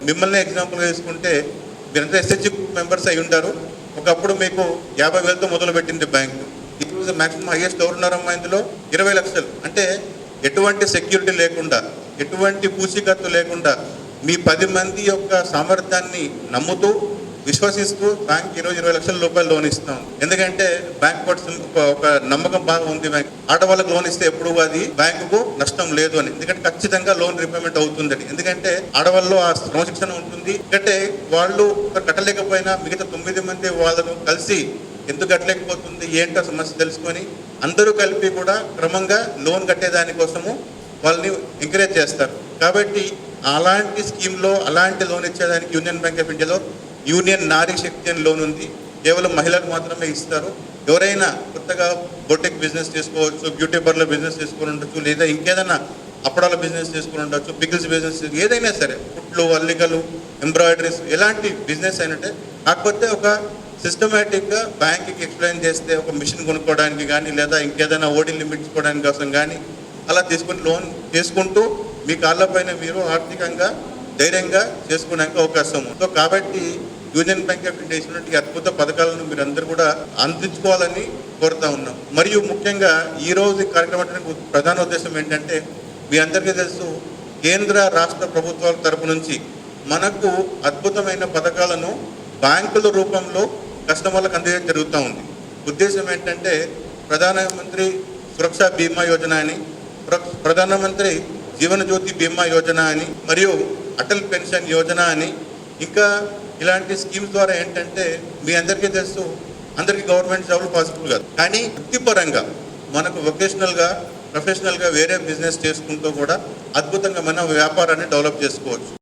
మిమ్మల్ని ఎగ్జాంపుల్గా తీసుకుంటే మీరంతా ఎస్హెచ్జి మెంబర్స్ అయి ఉంటారు. ఒకప్పుడు మీకు 50,000తో మొదలుపెట్టింది బ్యాంకు. ఈరోజు మ్యాక్సిమం హైయెస్ట్ ఎవరు ఉన్నారమ్మా ఇందులో? 20 లక్షలు. అంటే ఎటువంటి సెక్యూరిటీ లేకుండా, ఎటువంటి పూచీకత్తు లేకుండా మీ 10 మంది యొక్క సామర్థ్యాన్ని నమ్ముతూ విశ్వసిస్తూ బ్యాంక్ ఈరోజు 20 లక్షల రూపాయలు లోన్ ఇస్తాం. ఎందుకంటే బ్యాంక్ ఒక నమ్మకం బాగా ఉంది. బ్యాంక్ ఆడవాళ్ళకి లోన్ ఇస్తే ఎప్పుడు అది బ్యాంకుకు నష్టం లేదు అని, ఎందుకంటే ఖచ్చితంగా లోన్ రీపేమెంట్ అవుతుందని. ఎందుకంటే ఆడవాళ్ళు ఆ క్రమశిక్షణ ఉంటుంది. ఎందుకంటే వాళ్ళు కట్టలేకపోయినా మిగతా 9 మంది వాళ్ళను కలిసి ఎందుకు కట్టలేకపోతుంది ఏంటో సమస్య తెలుసుకొని అందరూ కలిపి కూడా క్రమంగా లోన్ కట్టేదానికోసము వాళ్ళని ఎంకరేజ్ చేస్తారు. కాబట్టి అలాంటి స్కీమ్లో అలాంటి లోన్ ఇచ్చేదానికి యూనియన్ బ్యాంక్ ఆఫ్ ఇండియాలో యూనియన్ నారీ శక్తి అని లోన్ ఉంది. కేవలం మహిళలకు మాత్రమే ఇస్తారు. ఎవరైనా కొత్తగా బొటిక్ బిజినెస్ చేసుకోవచ్చు, బ్యూటీ పార్లర్ బిజినెస్ చేసుకుని ఉండొచ్చు, లేదా ఇంకేదైనా అప్పడాల బిజినెస్ చేసుకుని ఉండొచ్చు, పికిల్స్ బిజినెస్, ఏదైనా సరే, కుట్లు, అల్లికలు, ఎంబ్రాయిడరీస్, ఎలాంటి బిజినెస్ అయినట్టే. కాకపోతే ఒక సిస్టమేటిక్గా బ్యాంక్కి ఎక్స్ప్లెయిన్ చేస్తే ఒక మిషన్ కొనుక్కోవడానికి కానీ, లేదా ఇంకేదైనా ఓడి లిమిట్చుకోవడానికి కోసం కానీ అలా తీసుకుని లోన్ చేసుకుంటూ మీ కాళ్ళపైన మీరు ఆర్థికంగా ధైర్యంగా చేసుకోవడానికి అవకాశం ఉంది. సో కాబట్టి యూనియన్ బ్యాంక్ ఆఫ్ ఇండియా ఇచ్చినటువంటి అద్భుత పథకాలను మీరు అందరూ కూడా అందించుకోవాలని కోరుతా ఉన్నాం. మరియు ముఖ్యంగా ఈరోజు ఈ కార్యక్రమానికి ప్రధాన ఉద్దేశం ఏంటంటే, మీ అందరికీ తెలుసు, కేంద్ర రాష్ట్ర ప్రభుత్వాల తరపు నుంచి మనకు అద్భుతమైన పథకాలను బ్యాంకుల రూపంలో కస్టమర్లకు అందజేయడం జరుగుతూ ఉంది. ఉద్దేశం ఏంటంటే, ప్రధానమంత్రి సురక్ష బీమా యోజన అని, ప్రధానమంత్రి జీవన జ్యోతి బీమా యోజన అని, మరియు అటల్ పెన్షన్ యోజన అని, ఇంకా ఇలాంటి స్కీమ్స్ ద్వారా ఏంటంటే మీ అందరికీ తెలుసు, అందరికీ గవర్నమెంట్ జాబ్లు పాసిబుల్ కాదు. కానీ వృత్తిపరంగా మనకు వొకేషనల్గా, ప్రొఫెషనల్గా వేరే బిజినెస్ చేసుకుంటూ కూడా అద్భుతంగా మన వ్యాపారాన్ని డెవలప్ చేసుకోవచ్చు.